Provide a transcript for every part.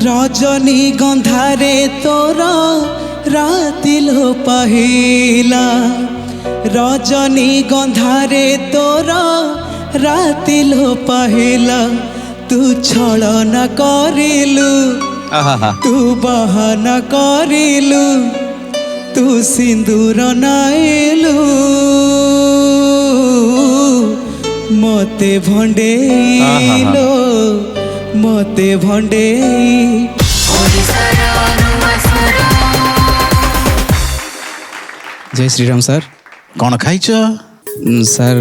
रजनी गंधारे तोर रातिलो पहिला रजनी गंधारे तोर रातिलो पहिला तू छलना करिलु तू बहाना करिलु तू सिंदूर नाइलु मते भंडेलो मते भंडे जय श्रीराम सर। कौन खाइच सर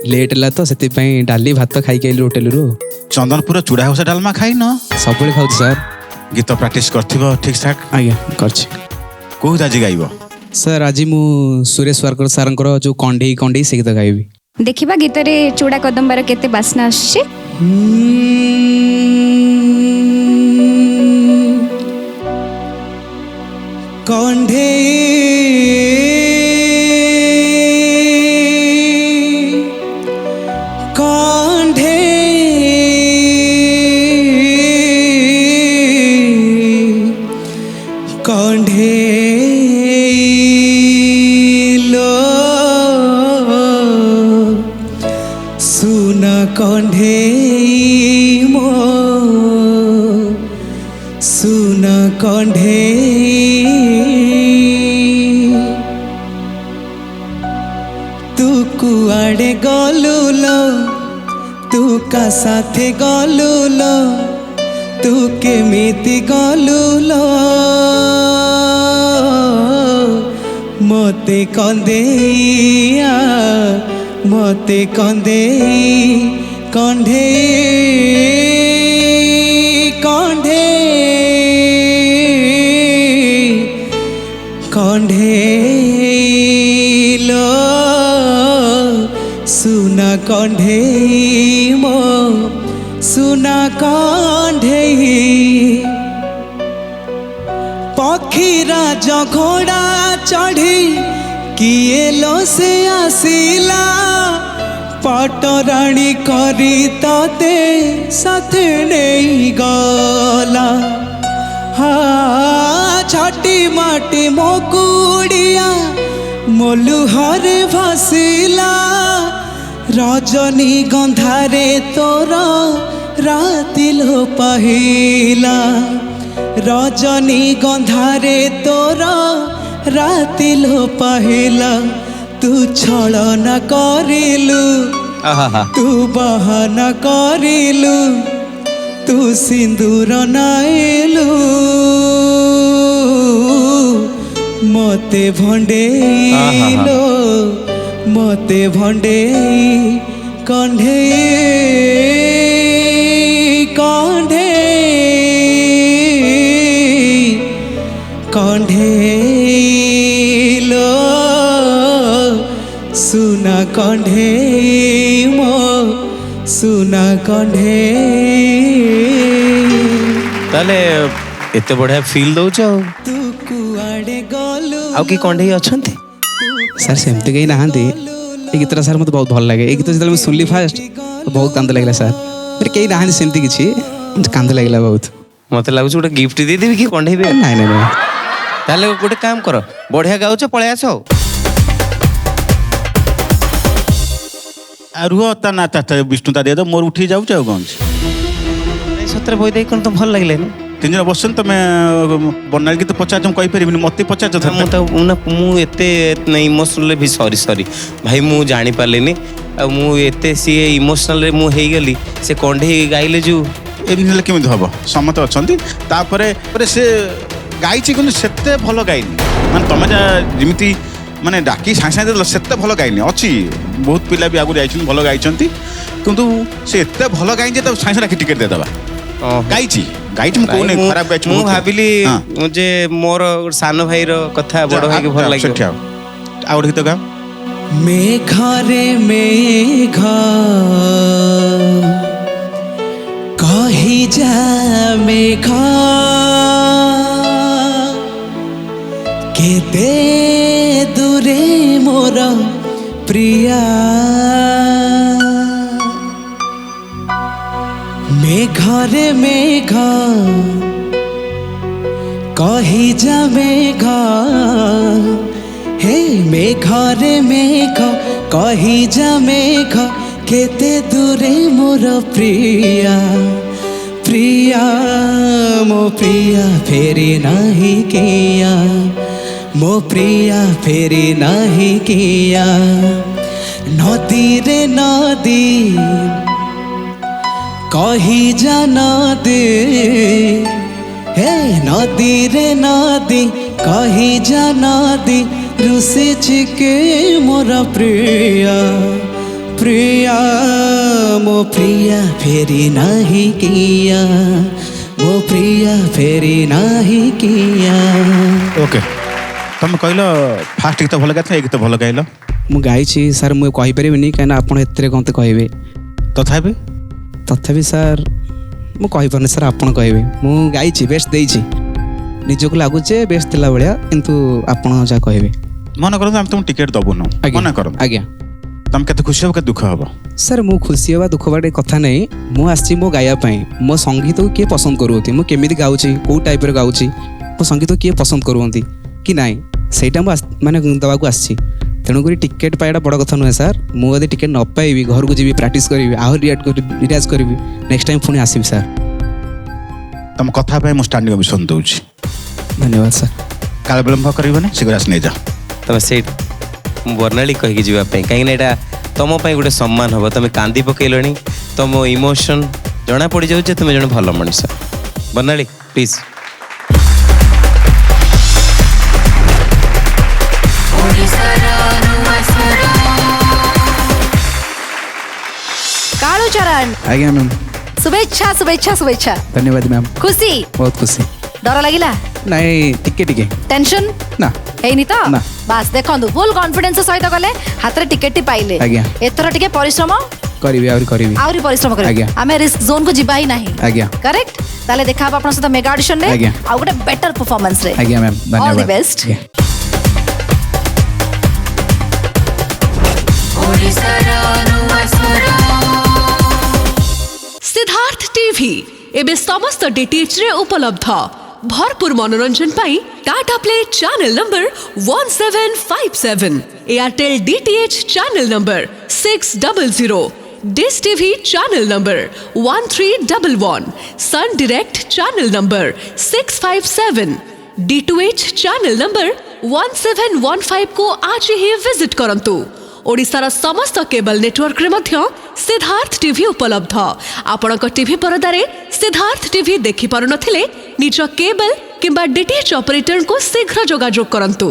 लेट है तो से डाली भात खाई आइली होटेल रु। चंदनपुर चूड़ा होसा डालमा खाई न सब खाऊ सर। गीत प्रैक्टिस करथिबो ठीक ठाक? आज्ञा करछि। कोई आज गाइबो? सर आज मु सुरेश वारकर सर जो कंढे कंढे से गीत गाइबी। देखिबा गीत रे चूड़ा कदम्बर केते बासना आछे। कंढे कंढे कंढे लो सुन कंढे मो सुन कंढे तू कुआड़े गलुलो तू का साथे गलुलो तू केमिति गलुलो मते कंदेया मते कंदेई कंढे कंढे कंढे लो सुना कंढे मो सुना कंढे पक्षीराज घोड़ा चढ़ी किए लो से आसिला पटराणी करी तते साथे नहीं गला छाटी माटी मोकुड़िया मोलुहरे भासिला रजनी गंधारे तोर रातिलो पहिला रजनी गंधारे तोर रातिलो पहिला तू छलना करिलु तू बहाना करिलु तू सिंदूर नाइलु मते भंडेलो मते भंडे कंढे कंढे कंढे लो सुना कंढे मो सुना कंढे। ताले एते बढ़िया फील दउछ तू कुआड़े गलु आउ की कंढे अछंती? सर सेमती कहीं नहांती ये गीतटा सर मत बहुत भल लगे। ये गीत जो सुनली फास्ट बहुत कांद लगे सर। फिर कहीं नहांती सेमती किछि कांद लगे बहुत। मत लागु गोटे गिफ्ट दे देबी कि कंढे बे? नहीं नहीं नहीं ताले गोटे काम कर बढ़िया गाउछ पळे आसो रुह ता ना ता विष्णुता दे दो मोर उठी जाऊ चाउ गंज सतरे बई दे कोन तो भल लागले न तीन जन बसन तमे बन्नाल गीत पचार तुम कहि परिबिनी मते पचार था मु तो मु एते इमोशनल भी सॉरी भाई मु जानि पालेनी मु एते सी इमोशनल रे मु हेई गली से कंढे गाइले जो एमने केमिति हबो समत अछंती तापरे से गाइछि କିନ୍ତୁ ସେତେ ଭଲ ଗାଇନି ମାନେ ତମେ ଯେମିତି ମାନେ ଡାକି ସାଙ୍ଗେ ସାଙ୍ଗେ ଦେଲ ସେତେ ଭଲ ଗାଇନି ଅଛି ବହୁତ ପିଲା ବି ଆଗରୁ ଯାଇଛନ୍ତି ଭଲ ଗାଇଛନ୍ତି କିନ୍ତୁ ସେ ଏତେ ଭଲ ଗାଇନି ଯେ ତାକୁ ସାଙ୍ଗେ ସାଙ୍ଗେ ଟିକେଟ ଦେଇଦେବା ଗାଇଛି ମୁଁ କହୁନି ଖରାପ ଗାଇଛି ମୁଁ ଭାବିଲି ଯେ ମୋର ସାନ ଭାଇର କଥା ବଡ଼ ଭାଇକି ଭଲ ଲାଗିବ ଆଉ ଗୋଟେ ଗୀତ ଗାଅ मेघरे मेघ कही जा मेघ केते दूरे मोर प्रिया मेघरे मेघ कही जा मेघ हे मेघरे मेघ कही जा मेघ केते दूरे मोर प्रिया प्रिया मो प्रिया फेरी नहीं किया मो प्रिया फेरी नहीं किया नदी रे नदी कही जा नदी हे नदी रे नदी कही जा नदी रुसे चिके मोर प्रिया प्रिया मो प्रिया फेरी नहीं किया मो प्रिया फेरी नहीं किया। ओके तुम कहल फास्ट गीत भल गाइल गीत भल गाइल ମୁଁ ଗାଇଛି ସାର୍ ମୁଁ କହିପାରିବିନି କାହିଁକିନା ଆପଣ ଏଥିରେ କ'ଣ କହିବେ तथापि ତଥାପି ସାର୍ ମୁଁ କହିପାରୁନି ସାର୍ ଆପଣ କହିବେ ମୁଁ ଗାଇଛି ବେଷ୍ଟ ଦେଇଛି ନିଜକୁ ଲାଗୁଛି ବେଷ୍ଟ ଥିଲା ଭଳିଆ କିନ୍ତୁ ଆପଣ ଯାହା କହିବେ मन करते आम तुम टिकेट दबुनु मन कर ଆଜ୍ଞା तुम केते खुशी हो केते दुख हबो ସାର୍ ମୁଁ ଖୁସି ହେବା ଦୁଃଖ ହବା କଥା ନାହିଁ ମୁଁ ଆସିଛି ମୋ ଗାଇବା ପାଇଁ ମୋ ସଙ୍ଗୀତକୁ କିଏ ପସନ୍ଦ କରୁଛନ୍ତି ମୁଁ କେମିତି ଗାଉଛି କେଉଁ ଟାଇପ୍ରେ ଗାଉଛି ମୋ ସଙ୍ଗୀତକୁ କିଏ ପସନ୍ଦ କରୁଛନ୍ତି କି ନାହିଁ ସେଇଟା ମୁଁ ମାନେ ଦେବାକୁ ଆସିଛି ତେଣୁକରି ଟିକେଟ୍ ପାଇବାଟା ବଡ଼ କଥା ନୁହେଁ ସାର୍ ମୁଁ ଯଦି ଟିକେଟ୍ ନ ପାଇବି ଘରକୁ ଯିବି ପ୍ରାକ୍ଟିସ୍ କରିବି ଆହୁରି ରିୟାଜ କରିବି ନେକ୍ସଟ ଟାଇମ୍ ପୁଣି ଆସିବି ସାର୍ तुम कथा पे मु स्टैंडिंग ओवेशन दउची ଧନ୍ୟବାଦ ସାର୍ काल विलंब करबने शीघ्र आस नै जा ତମେ ସେଇ ବର୍ଣ୍ଣାଳୀ କହିକି ଯିବା ପାଇଁ କାହିଁକିନା ଏଇଟା ତମ ପାଇଁ ଗୋଟେ ସମ୍ମାନ ହେବ ତମେ କାନ୍ଦି ପକେଇଲଣି ତମ ଇମୋସନ୍ ଜଣା ପଡ଼ିଯାଉଛି ଯେ ତୁମେ ଜଣେ ଭଲ ମଣିଷ ବର୍ଣ୍ଣାଳୀ ପ୍ଲିଜ୍ काळूचरण ଆଜ୍ଞା ମ୍ୟାମ୍ शुभेच्छा शुभेच्छा शुभेच्छा ଧନ୍ୟବାଦ ମ୍ୟାମ୍ खुशी ବହୁତ ଖୁସି डर लगिला ନାଇଁ ଟିକେ ଟିକେ टेंशन ନା ହେଇନି ତ ନା। ବାସ୍ ଦେଖନ୍ତୁ ଫୁଲ୍ କନଫିଡେନ୍ସ ସହିତ ଗଲେ ହାତରେ ଟିକେଟ ଟି ପାଇଲେ ଆଜ୍ଞା। ଏଥର ଟିକେ ପରିଶ୍ରମ କରିବି ଆହୁରି କରିବି ଆହୁରି ପରିଶ୍ରମ କରିବେ ଆଜ୍ଞା। ଆମେ ରିସ୍କ ଜୋନ୍ କୁ ଯିବା ହିଁ ନାହିଁ ଆଜ୍ଞା କରେକ୍ଟ ତାହେଲେ ଦେଖା ହବ ଆପଣଙ୍କ ସହିତ ମେଗା ଅଡିସନ ରେ ଆଜ୍ଞା। ଆଉ ଗୋଟେ ବେଟର ପରଫର୍ମାନ୍ସ ରେ ଆଜ୍ଞା ମ୍ୟାମ୍ ଅଲ୍ ଦି ଧନ୍ୟବାଦ ବେଷ୍ଟ ଆଜ୍ଞା। सिद्धार्थ टीवी एबे समस्त डीटीएच रे उपलब्ध भरपूर मनोरंजन पाई Tata play channel number 1757 Airtel DTH channel number 600 dish TV channel number 1311 Sun Direct channel number 657 D2H channel number 1715 को आज ही विजिट करंतु ओडिशार समस्त केबल नेटवर्क रे मध्य सिद्धार्थ टीवी उपलब्ध आपणक टीवी परदारे सिद्धार्थ टीवी देखि पारु नथिले निज केबल किंबा डीटीएच ऑपरेटर को शीघ्र जोगाजोग करंतु।